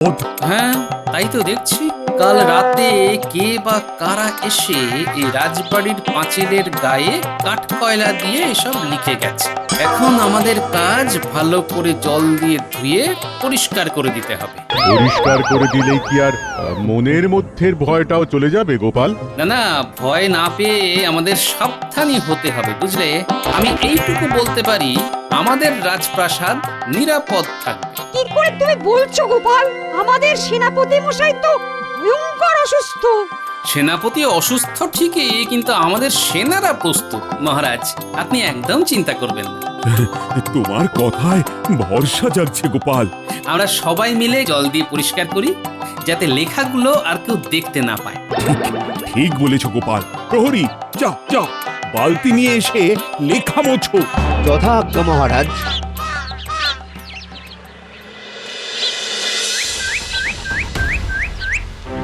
হ্যাঁ, তাই তো দেখছি। কাল রাতে কে বা কারা এসে এই রাজবাড়ির পাঁচিলের গায়ে কাঠ কয়লা দিয়ে এসব লিখে গেছে। এখন আমাদের কাজ ভালো করে জল দিয়ে ধুয়ে পরিষ্কার করে দিতে হবে। পরিষ্কার করে দিলেই কি আর মনের মধ্যের ভয়টাও চলে যাবে গোপাল? না না, ভয় না পেয়ে আমাদের সাবধানী হতে হবে, বুঝলে? আমি এইটুকু বলতে পারি, আমাদের রাজপ্রাসাদ নিরাপদ থাকবে। কি করে তুমি বলছো গোপাল? আমাদের সেনাপতি মশাই তো ভয়ঙ্কর অসুস্থ। সেনাপতি অসুস্থ ঠিকই, কিন্তু আমাদের সেনারা প্রস্তুত। মহারাজ, আপনি একদম চিন্তা করবেন না। তোমার কথায় ভরসা জাগছে গোপাল। আমরা সবাই মিলে জল দিয়ে পরিষ্কার করি, যাতে লেখাগুলো আর কেউ দেখতে না পায়। ঠিক বলেছ গোপাল। প্রহরী, যাও যাও, বালতি নিয়ে এসে লেখা মোছো। যথাজ্ঞা মহারাজ।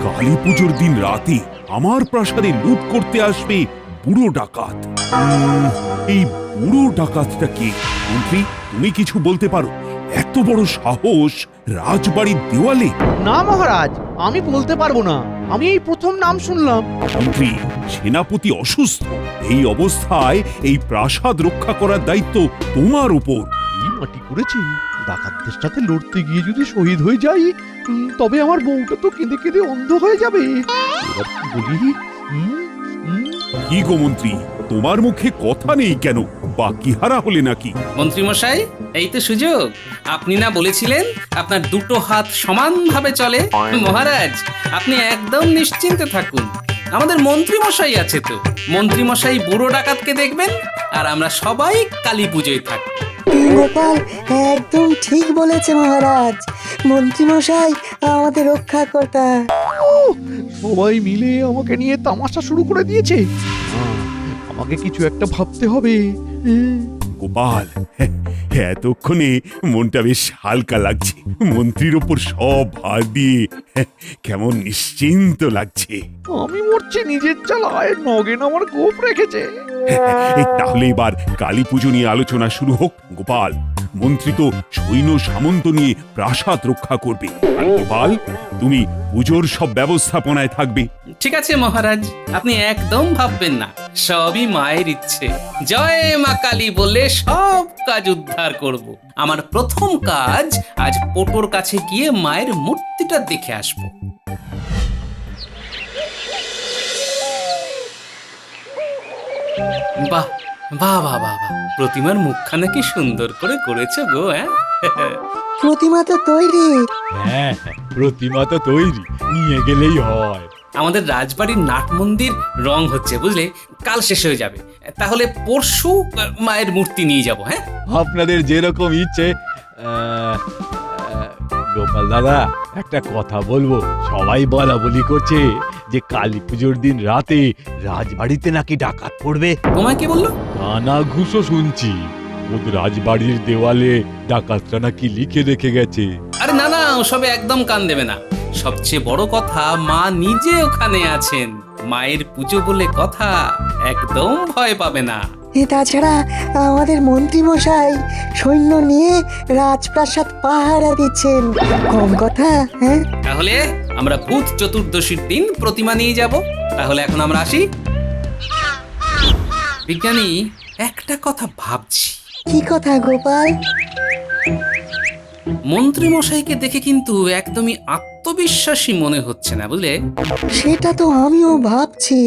কালী পুজোর দিন রাতে আমার প্রাসাদে লুট করতে আসবে বুড়ো ডাকাত। এই বুড়ো ডাকাতটা কে? মন্ত্রী, তুমি কিছু বলতে পারো? এত বড় সাহস রাজবাড়ির দেওয়ালে? না মহারাজ, আমি বলতে পারবো না। আমি এই প্রথম নাম শুনলাম। মন্ত্রী, সেনাপতি অসুস্থ। এই অবস্থায় এই প্রাসাদ রক্ষা করার দায়িত্ব তোমার উপর। এই মাটি করেছি, ডাকাতদের সাথে লড়তে গিয়ে যদি শহীদ হয়ে যাই, তবে আমার বউটা তো কেঁদে কেঁদে অন্ধ হয়ে যাবে। এবার কি বলি? কি গো মন্ত্রী, তোমার মুখে কথা নেই কেন? বাকি হারা হলে নাকি? মন্ত্রী মশাই, এই তো সুযোগ। আপনি না বলেছিলেন আপনার দুটো হাত সমানভাবে চলে? মহারাজ, আপনি একদম নিশ্চিন্তে থাকুন। আমাদের মন্ত্রী মশাই আছে তো। মন্ত্রী মশাই বুড়ো ডাকাতকে দেখবেন, আর আমরা সবাই কালী পুজোয় থাকবো। গোপাল একদম ঠিক বলেছে মহারাজ। মন্ত্রীমশাই আমাদের রক্ষাকর্তা। সবাই মিলে আমাকে নিয়ে তামাশা শুরু করে দিয়েছে। আমাকে কিছু একটা ভাবতে হবে। গোপাল, এতক্ষণে মনটা বেশ হালকা লাগছে। মন্ত্রীর ওপর সব ভার দিয়ে কেমন নিশ্চিন্ত লাগছে। আমি মরছি নিজের জ্বালায়, নগেন আমার গোপ রেখেছে। তাহলে এবার কালী পুজো নিয়ে আলোচনা শুরু হোক। গোপাল, মন্ত্রী তো সৈন্য সামন্ত নিয়ে প্রাসাদ রক্ষা করবে, আর গোপাল তুমি পুজোর সব ব্যবস্থাপনায় থাকবে। ঠিক আছে মহারাজ, আপনি একদম ভাববেন না। সবই মায়ের ইচ্ছে। জয় মা কালী বলে সব কাজ উদ্ধার করব। আমার প্রথম কাজ, আজ পোটোর কাছে গিয়ে মায়ের মূর্তিটা দেখে আসব। বাহ বাহ বাহ বাহ বাহ, প্রতিমার মুখখানা কি সুন্দর করে করেছো গো। হ্যাঁ, প্রতিমা তো তৈরি। হ্যাঁ, প্রতিমা তো তৈরি, নিয়ে গেলেই হয়। আমাদের রাজবাড়ির নাট মন্দির রং হচ্ছে, বুঝলে? কাল শেষ হয়ে যাবে। তাহলে পরশু মায়ের মূর্তি নিয়ে যাব। হ্যাঁ, আপনাদের যেরকম ইচ্ছে। গোপাল দাদা, একটা কথা বলবো। সবাই বলা বলি করছে যে কালী পুজোর দিন রাতে রাজবাড়িতে নাকি ডাকাত পড়বে। তোমায় কে বললো? কানা ঘুষো শুনছি। ওদের রাজবাড়ির দেওয়ালে ডাকাতরা নাকি লিখে রেখে গেছে। আরে না না, ওসবে একদম কান দেবে না। সবচেয়ে বড় কথা, মা নিজে ওখানে আছেন। মায়ের পুজো বলে কথা, একদম ভয় পাবে না। তাছাড়া আমাদের মন্ত্রীমশাই সৈন্য নিয়ে রাজপ্রাসাদ পাহারা দিচ্ছেন। কম কথা, হ্যাঁ? তাহলে আমরা ভূত চতুর্দশীর দিন প্রতিমা নিয়ে যাব। তাহলে এখন আমরা আসি। বিজ্ঞানী, একটা কথা ভাবছি। কি কথা গোপাল? মন্ত্রী মশাইকে দেখে কিন্তু একদমই আত্মবিশ্বাসী মনে হচ্ছে না, বুঝলে? সেটা তো আমিও ভাবছি।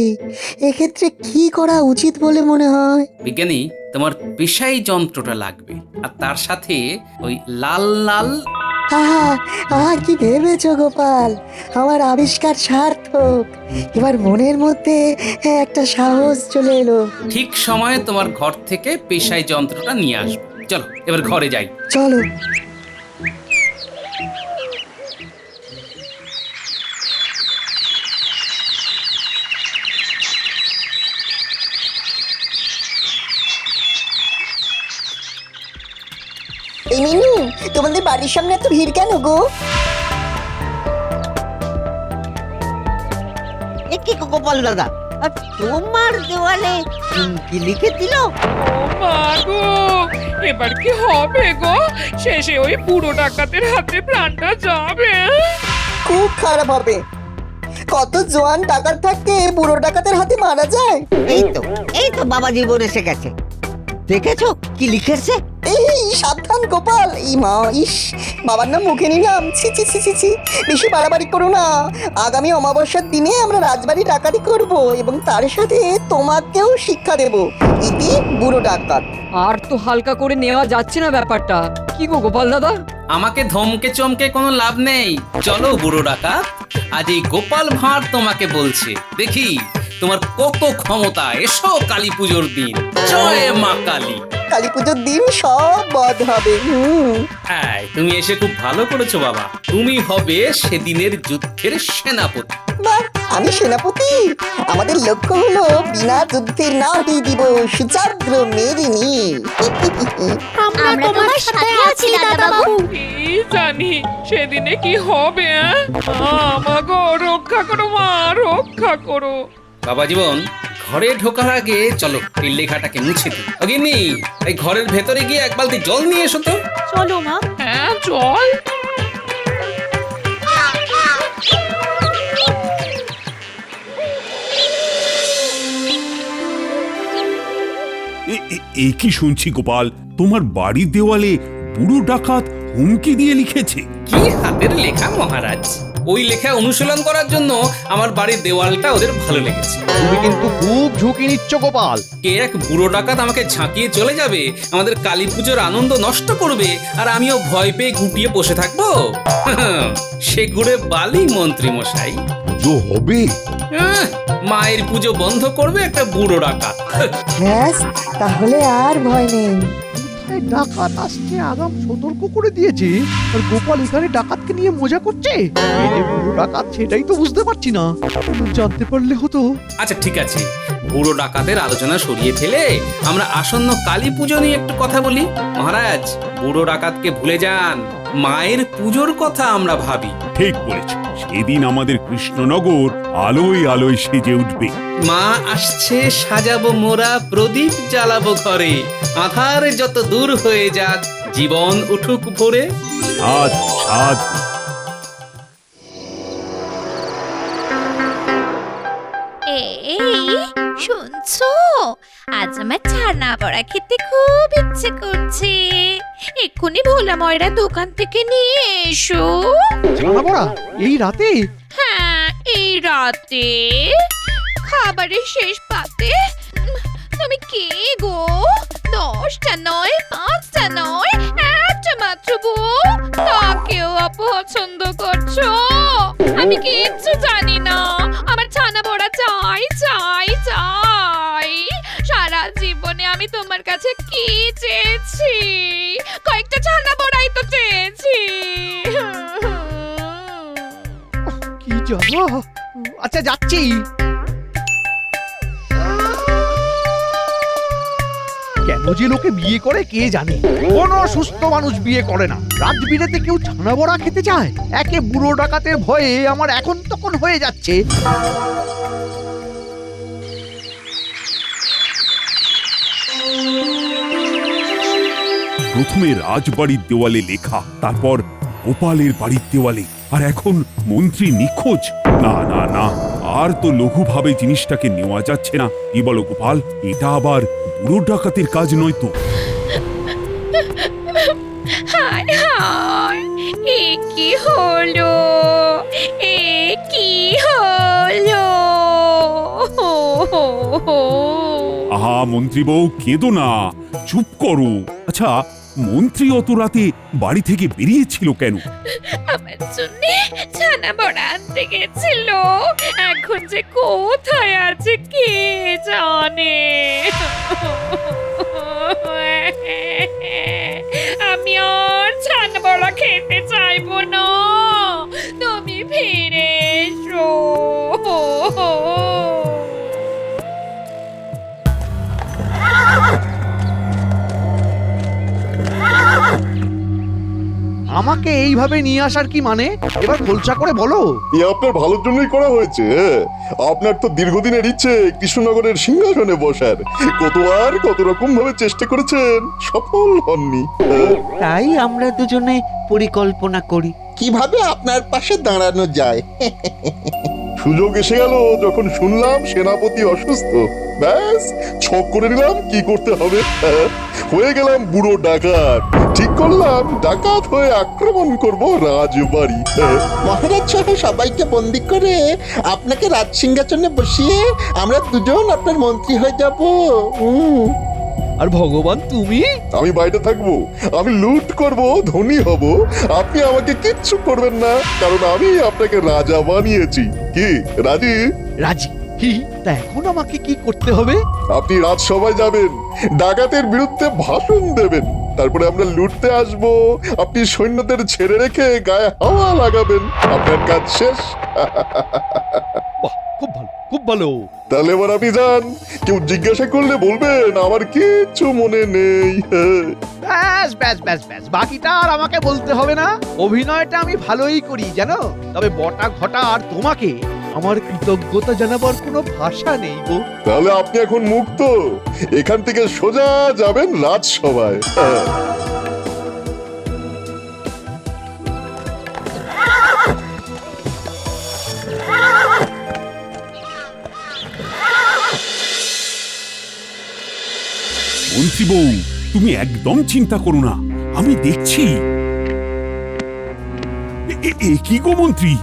এক্ষেত্রে কি করা উচিত বলে মনে হয়? বিজ্ঞানী, তোমার পেশাই যন্ত্রটা লাগবে, আর তার সাথে ওই লাল লাল। আহা আহা, কি ভেবেছো গোপাল? আমার আবিষ্কার সার্থক। এবার মনের মধ্যে একটা সাহস চলে এলো। ঠিক সময়ে তোমার ঘর থেকে পেশাই যন্ত্রটা নিয়ে আসবো। চলো এবার ঘরে যাই। চলো। এই মিনু, তোমাদের বাড়ির সামনে এত ভিড় কেন গো? কি গোপাল দাদা, তোমার দেওয়ালে কি লিখে দিল? ও মা গো, এবার কি হবে গো? শেষে ওই বুড়ো ডাকাতের হাতে প্রাণটা যাবে। খুব খারাপ হবে। কত জোয়ান ডাকাত থাকতে বুড়ো ডাকাতের হাতে মারা যায়। এই তো বাবা জীবন এসে গেছে। দেখেছো কি লিখেছে? এই সাবধান গোপাল, এই মা, ইস, বাবার নাম মুখে নিলাম। ছি ছি ছি ছি ছি, বেশি বাড়াবাড়ি করো না। আগামী অমাবস্যার দিনে আমরা রাজবাড়ি ডাকাতি করব এবং তার সাথে তোমাকেও শিক্ষা দেব। ইতি বুড়ো ডাকাত। আর তো হালকা করে নেওয়া যাচ্ছে না ব্যাপারটা, কি গো গোপাল দাদা? আমাকে ধমকে চমকে কোনো লাভ নেই। চলো বুড়ো ডাকাত, আজ এই গোপাল ভাঁড় তোমাকে বলছে, দেখি তোমার কত ক্ষমতা। এসো কালী পুজোর দিন, জয় মা কালী। কালী পুজোর দিন সব বধ হবে। হ্যাঁ, তুমি এসে খুব ভালো করেছো বাবা। তুমি হবে সেদিনের যুদ্ধের সেনাপতি। বাহ, আমি সেনাপতি। আমাদের লক্ষ্য হলো বিনা যুদ্ধে নাহি দিব সুচাগ্র মেদিনী। আমরা তোমার সাথে আছি দাদা বাবু। কি জানি সেদিনে কি হবে? আমাগো রক্ষা করো মা, রক্ষা করো। বাবা জীবন, ঘরে ঢোকার আগে চলো এই লেখাটাকে মুছে দিই। অগিনি, এই ঘরের ভেতরে গিয়ে এক বালতি জল নিয়ে এসো তো। চলো মা। হ্যাঁ চল। এ কি শুনছি গোপাল, তোমার বাড়ির দেওয়ালে বুড়ো ডাকাত হুমকি দিয়ে লিখেছে? কি হাতের লেখা মহারাজ! ওই লেখা অনুশীলন করার জন্য আমার বাড়ির দেওয়ালটা ওদের ভালো লেগেছে। তুমি কিন্তু খুব ঝুঁকি নিচ্ছ গোপাল। কে এক বুড়ো ডাকাত আমাকে ঝাঁকিয়ে চলে যাবে, আমাদের কালী পুজোর আনন্দ নষ্ট করবে, আর আমিও ভয় পেয়ে গুটিয়ে বসে থাকবো? সে ঘুরে বালি মন্ত্রী মশাই। পুজো হবে? মায়ের পুজো বন্ধ করবে একটা বুড়ো ডাকাত। ব্যাস, তাহলে আর ভয় নেই। কোথায় ডাকাত আসছে আগাম সতর্ক করে দিয়েছে, আর গোপাল এখানে ডাকাতকে নিয়ে মজা করছে। এই যে বুড়ো ডাকাত, সেটাই তো বুঝতে পারছি না। জানতে পারলে হতো। আচ্ছা ঠিক আছে, বুড়ো ডাকাতের আলোচনা সরিয়ে ফেলে আমরা আসন্ন কালী পুজো নিয়ে একটু কথা বলি। মহারাজ, বুড়ো ডাকাতকে ভুলে যান, মায়ের পুজোর কথা আমরা ভাবি। ঠিক বলেছ, সেদিন আমাদের কৃষ্ণনগর আলোয় আলোয় সেজে উঠবে। মা আসছে, সাজাবো মোরা প্রদীপ জ্বালাবো ঘরে, আধার যত দূর হয়ে যাক, জীবন উঠুক ভোরে। সাধ সাধ। এই শুনছো, আজ আমার ছানা বড়া খেতে খুব ইচ্ছে করছে। এক্ষুনি ভোলা ময়রা দোকান থেকে নিয়ে এসো। জানা বড়া এই রাতে? হ্যাঁ, এই রাতে খাবারের শেষ পাতে। তুমি কে গো? 10টা নয়, 5টা নয়, একটা মাত্র বউ, তাকেও অপছন্দ করছো? আমি কিচ্ছু জানি না, আমার ছানা বড়া চাই চাই চাই। সারা জীবনে আমি তোমার কাছে কি চেয়েছি? কয়েকটা ছানা বড়াই তো চেয়েছি। কি জ্বালা। আচ্ছা যাচ্ছি। কেন যে লোকে বিয়ে করে কে জানে। কোন সুস্থ মানুষ বিয়ে করে না। রাত বিরেতে কেউ ছানা বড়া খেতে চায়? একে বুড়ো ডাকাতের ভয়ে আমার এখন তখন হয়ে যাচ্ছে। প্রথমে রাজবাড়ির দেওয়ালে লেখা, তারপর গোপালের বাড়ির দেওয়ালে, আর এখন মন্ত্রী নিখোঁজ। না না না, আর তো লঘুভাবে জিনিসটাকে নেওয়া যাচ্ছে না। কি বলো গোপাল, এটা আবার বুড়ো ডাকাতের কাজ নয় তো? হায় হায়, এ কি হলো? এ কি হলো? আহা মন্ত্রী বউ, কেঁদো না, চুপ করো। আচ্ছা, মন্ত্রী অত রাতে বাড়ি থেকে বেরিয়েছিল কেন? আমার জন্য ছানা বড়া আনতে গেছিল। এখন যে কোথায় আছে কে জানে। আমি আর ছানা বড়া খেতে চাইবো না, তুমি ফিরে এসো। আমার আমাকে এইভাবে নিয়ে আসার কি মানে? এবার খোলসা করে বলো। এ আপনার ভালোর জন্যই করা হয়েছে। আপনার তো দীর্ঘদিনের ইচ্ছে কৃষ্ণনগরের সিংহাসনে বসার। কতবার কত রকম ভাবে চেষ্টা করেছেন, সফল হননি। তাই আমরা দুজনে পরিকল্পনা করি কিভাবে আপনার পাশে দাঁড়ানো যায়। সুযোগ এসে গেল যখন শুনলাম সেনাপতি অসুস্থ, ব্যাস ছক করে নিলাম কি করতে হবে। হয়ে গেলাম বুড়ো ডাকাত। ঠিক করলাম ডাকাত হয়ে আক্রমণ করব রাজবাড়ি। মহারাজ সহ সবাইকে বন্দি করে আপনাকে রাজসিংহাসনে বসিয়ে আমরা দুজন আপনার মন্ত্রী হয়ে যাব। আর ভগবান তুমি? আমি বাইরে থাকবো, আমি লুট করব, ধনী হব, আপনি আমাকে কিচ্ছু করবেন না, কারণ আমি আপনাকে রাজা বানিয়েছি। কি রাজি? রাজি। তা এখন আমাকে কি করতে হবে? আপনি রাজসভায় যাবেন, ডাকাতের বিরুদ্ধে ভাষণ দেবেন, তারপরে আমরা লুটতে আসব, আপনি সৈন্যদের ছেড়ে রেখে গায়ে হাওয়া লাগাবেন, আপনার কাজ শেষ। বাহ, খুব ভালো, খুব ভালো। তাহলে এবার আপনি যান, কেউ জিজ্ঞাসা করলে বলবেন আমার কিচ্ছু মনে নেই। ব্যাস ব্যাস ব্যাস ব্যাস, বাকিটা আর আমাকে বলতে হবে না। অভিনয়টা আমি ভালোই করি জানো, তবে বটা ঘটা আর তোমাকে আমার কৃতজ্ঞতা জানাবার কোনো ভাষা নেই গো। তাহলে আপনি এখন মুক্ত, এখান থেকে সোজা যাবেন রাজসভায়। মন্ত্রী বউ, তুমি একদম চিন্তা করো না, আমি দেখছি। কি গো মন্ত্রী,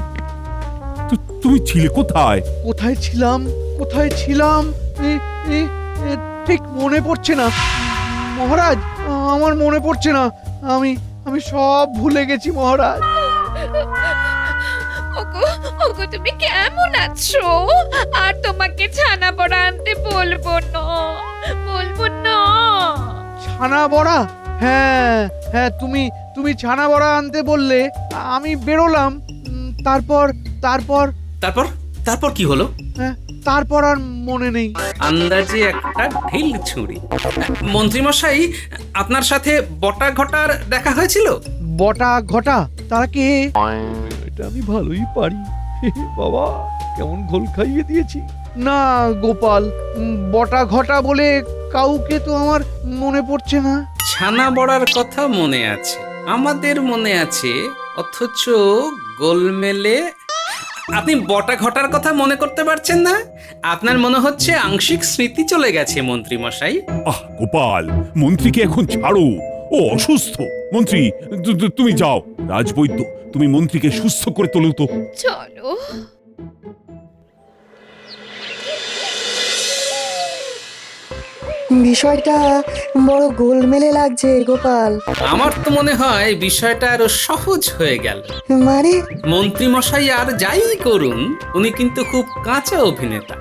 তুমি ছিলে কোথায়? কোথায় ছিলাম, কোথায় ছিলাম ঠিক মনে পড়ছে না মহারাজ, আমার মনে পড়ছে না। আমি আমি সব ভুলে গেছি মহারাজ। ওগো ওগো তুমি কেমন আছো? আর তোমাকে ছানা বড়া আনতে বলবো না, বলবো না। ছানা বড়া? হ্যাঁ হ্যাঁ, তুমি ছানা বড়া আনতে বললে, আমি বেরোলাম। তারপর তারপর তারপর তারপর কি হলো? হ্যাঁ, তারপর আর মনে নেই। আন্দাজে একটা ঢিল ছুরি। মন্ত্রীমশাই, আপনার সাথে বটা ঘটার দেখা হয়েছিল? বটা ঘটা? তারা কে? এটা আমি ভালোই পারি। বাবা, কেমন ঘোল খাইয়ে দিয়েছি। না গোপাল, বটা ঘটা বলে কাউকে তো আমার মনে পড়ছে না। ছানা বড়ার কথা মনে আছে, আমাদের মনে আছে, অথচ গোলমেলে আপনি বটা ঘটার কথা মনে করতে পারছেন না? আপনার মনে হচ্ছে আংশিক স্মৃতি চলে গেছে মন্ত্রী মশাই। আহ গোপাল, মন্ত্রীকে এখন ছাড়ো, ও অসুস্থ। মন্ত্রী, তুমি যাও, রাজবৈদ্য, তুমি মন্ত্রীকে সুস্থ করে তোলো তো। চলো। বিষয়টা বড় গোলমেলে লাগছে গোপাল। আমার তো মনে হয় বিষয়টা আরো সহজ হয়ে গেল। মানে? মন্ত্রী মশাই আর যাই করুন, উনি কিন্তু খুব কাঁচা অভিনেতা।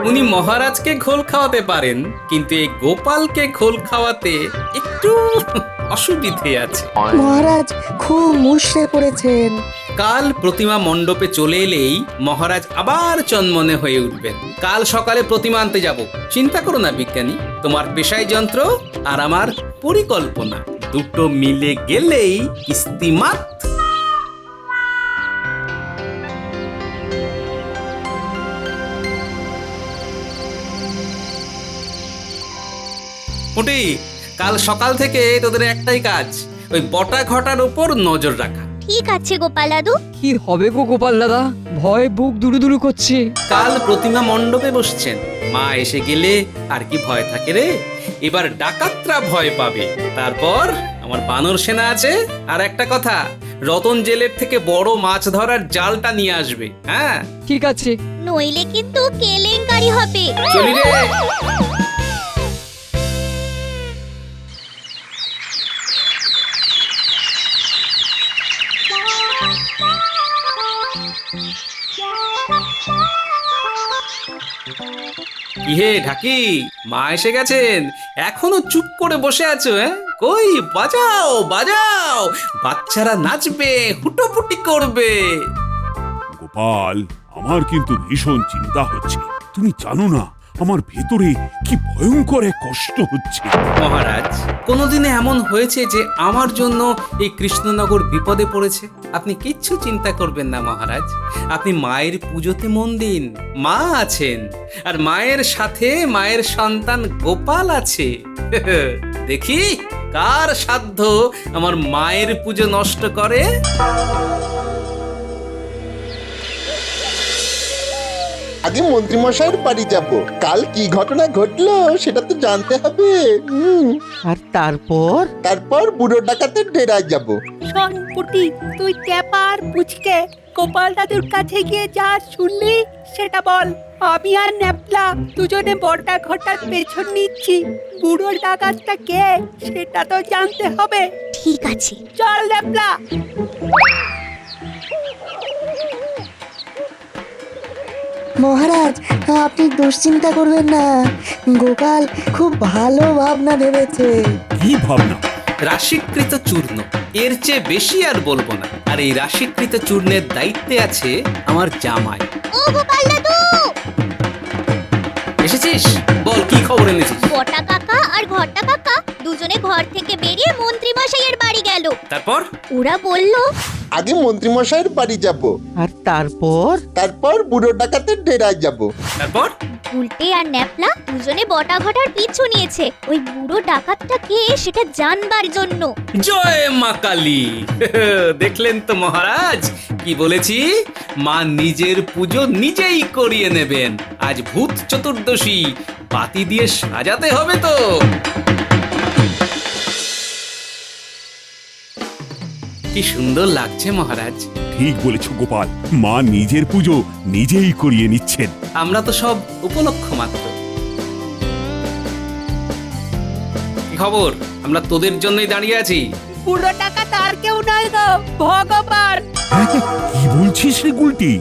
উনি মহারাজকে ঘোল খাওয়াতে পারেন, কিন্তু এই গোপালকে ঘোল খাওয়াতে একটু অসুবিধে আছে। মহারাজ খুব মুষড়ে পড়েছেন। কাল প্রতিমা মণ্ডপে চলে এলেই মহারাজ আবার চনমনে হয়ে উঠবেন। কাল সকালে প্রতিমা আনতে যাব। চিন্তা করো না বিজ্ঞানী, তোমার পেশাই যন্ত্র আর আমার পরিকল্পনা দুটো মিলে গেলেই কিস্তিমাত। মোটি, কাল সকাল থেকে তোদের একটাই কাজ, ওই বটা ঘটার উপর নজর রাখা। ঠিক আছে গোপাল দাদু। কি হবে গো গোপাল দাদা, ভয় বুক দুরু দুরু করছে। কাল প্রতিমা মণ্ডপে বসছেন, মা এসে গেলে আর কি ভয় থাকে রে? এবার ডাকাতরা ভয় পাবে। তারপর আমার বানর সেনা আছে। আর একটা কথা, রতন জেলের থেকে বড় মাছ ধরার জালটা নিয়ে আসবে। হ্যাঁ ঠিক আছে। নইলে কিন্তু কেলেঙ্কারি হবে। চলি রে। কি হে ঢাকি, মা এসে গেছেন, এখনো চুপ করে বসে আছো? কই বাজাও বাজাও, বাচ্চারা নাচবে, হুটোপুটি করবে। গোপাল, আমার কিন্তু ভীষণ চিন্তা হচ্ছে। তুমি জানো না, আমার ভেতরে কি ভয়ঙ্কর এক কষ্ট হচ্ছে। মহারাজ, কোনোদিনে এমন হয়েছে যে আমার জন্য এই কৃষ্ণনগর বিপদে পড়েছে? আপনি কিচ্ছু চিন্তা করবেন না মহারাজ, আপনি মায়ের পুজোতে মন দিন। মা আছেন, আর মায়ের সাথে মায়ের সন্তান গোপাল আছে। দেখি কার সাধ্য আমার মায়ের পুজো নষ্ট করে। আগে মন্ত্রীমশাইয়ের বাড়ি যাব, কাল কি ঘটনা ঘটলো সেটা তো জানতে হবে। আর তারপর তারপর বুড়ো ডাকাতের ডেরায় যাব। শোন পুটি, তুই ট্যাপার পুচকে গোপাল দাদুর কাছে গিয়ে যা শুনলি সেটা বল। আমি আর ন্যাপলা দুজনে বড়টা ঘটার পেছন নিচ্ছি। বুড়োর ডাকাতটা কে সেটা তো জানতে হবে। ঠিক আছে। চল ন্যাপলা। মহারাজ, আপনি দুশ্চিন্তা করবেন না, গোপাল খুব ভালো ভাবনা ভেবেছে। কি ভাবনা? রাশিকৃত চূর্ণ, এর চেয়ে বেশি আর বলবো না। আর এই রাশিকৃত চূর্ণের দায়িত্বে আছে আমার জামাই। ও গোপাল দাদু, এসেছিস? বল, কি খবর এনেছিস? বটা কাকা আর ঘটা কাকা দুজনে ঘর থেকে বেরিয়ে মন্ত্রী মশাইয়ের বাড়ি গেল। তারপর? ওরা বলল আগে মন্ত্রীমশাইয়ের বাড়ি যাব, আর তারপর তারপর বুড়ো ডাকাতের ডেরায় যাব। তারপর? উল্টে আর ন্যাপলা দুজনে বটা ঘটার পিছু নিয়েছে ওই বুড়ো ডাকাতটা কে সেটা জানবার জন্য। জয় মা কালী! দেখলেন তো মহারাজ, কি বলেছি? মা নিজের পুজো নিজেই করিয়ে নেবেন। আজ ভূত চতুর্দশী, বাতি দিয়ে সাজাতে হবে তো। কি সুন্দর লাগছে মহারাজ। ঠিক বলেছ গোপাল, মা নিজের পুজো নিজেই করিয়ে নিচ্ছেন। আমরা তো সব উপলক্ষ মাত্র। কি খবর? আমরা তোদের জন্যই দাঁড়িয়ে আছি। বুড়ো ডাকাত আর কেউ নয় গো, ভগবান। কি বলছিস রে গুলটি?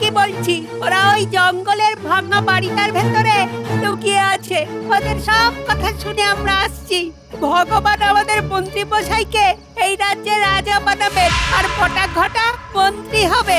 কি বলছি, ওরা ওই জঙ্গলের ভাঙা বাড়িটার ভেতরে লুকিয়ে আছে। ওদের সব কথা শুনে আমরা আসছি। ভগবান আমাদের মন্ত্রী মশাইকে এই রাজ্যের রাজা বানাবে, আর বটা ঘটা মন্ত্রী হবে।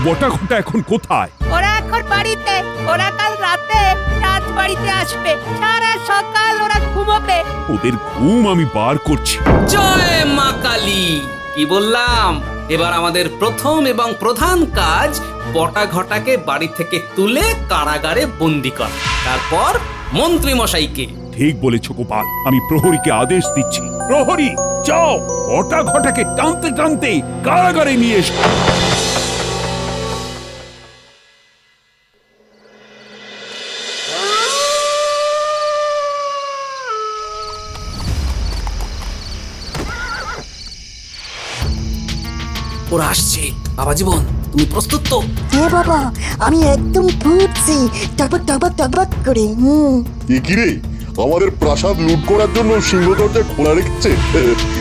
বটা ঘটা এখন কোথায়? ওরা এখন বাড়িতে। ওরা কাল রাতে রাজবাড়িতে আসবে। সারা সকাল ওরা ঘুমোবে। ওদের ঘুম আমি বার করছি। জয় মা কালী! কি বললাম? এবার আমাদের প্রথম এবং প্রধান কাজ বটা ঘটাকে বাড়ি থেকে তুলে কারাগারে বন্দি করা, তারপর মন্ত্রী মশাইকে। ঠিক বলেছ গোপাল, আমি প্রহরীকে আদেশ দিচ্ছি। প্রহরী, যাও বটা ঘটাকে টানতে টানতে কারাগারে নিয়ে এসো। ওরা আসছে। বাবা জীবন, তুমি প্রস্তুত তো? হ্যাঁ বাবা, আমি একদম ফুটছি, টকবক টকবক টকবক করে। এ কি রে, আমাদের প্রাসাদ লুট করার জন্য সিংহ দরজা খোলা রেখেছে?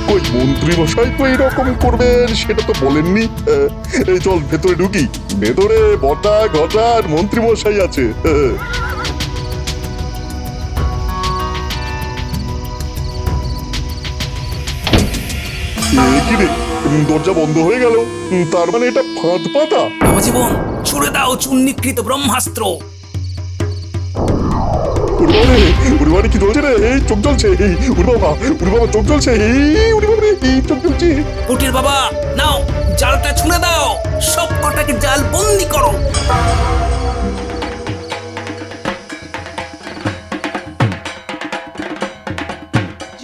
কই মন্ত্রীমশাই তো এরকম করবেন সেটা তো বলেননি। এই চল ভেতরে ঢুকি। ভেতরে বটা ঘটা আর মন্ত্রীমশাই আছে। এ কি রে, দরজা বন্ধ হয়ে গেল। তার মানে এটা ফাঁদ পাতা। বাবা জীবন, ছুড়ে দাও চূর্ণীকৃত ব্রহ্মাস্ত্র। উড়বাড়ি কি চলছে রে? এই চোখ জ্বলছে। এই উড়বাবা, উড়বাবা চোখ জ্বলছে। এই উড়বাবা, এই চোখ জ্বলছে। কুটির বাবা, নাও জালটা ছুঁড়ে দাও, সব কটাকে জাল বন্দি করো।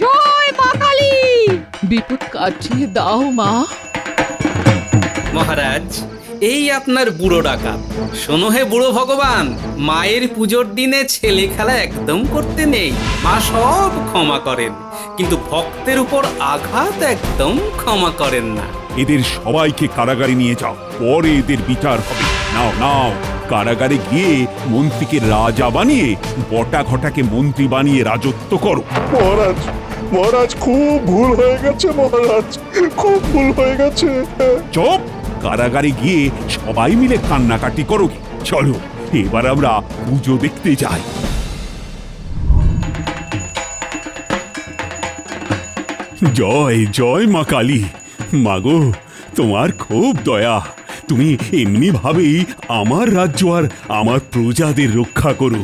জয় মা কালী! বিপদ কাটিয়ে দাও মা। মহারাজ, এই আপনার বুড়ো ডাকাত। শোনো হে বুড়ো ভগবান, মায়ের পুজোর দিনে ছেলে খেলা একদম করতে নেই। মা সব ক্ষমা করেন, কিন্তু ভক্তের উপর আঘাত একদম ক্ষমা করেন না। এদের সবাইকে কারাগারে নিয়ে যাও, পরে এদের বিচার হবে। নাও নাও, কারাগারে গিয়ে মন্ত্রীকে রাজা বানিয়ে বটা ঘটাকে মন্ত্রী বানিয়ে রাজত্ব করো। মহারাজ, মহারাজ খুব ভুল হয়ে গেছে। মহারাজ খুব ভুল হয়ে গেছে। চুপ! কারাগারে গিয়ে সবাই মিলে কান্নাকাটি করো। চলো এবার আমরা পুজো দেখতে যাই। জয় জয় মা কালী। মাগো, তোমার খুব দয়া। তুমি এমনি ভাবেই আমার রাজ্য আর আমার প্রজাদের রক্ষা করো।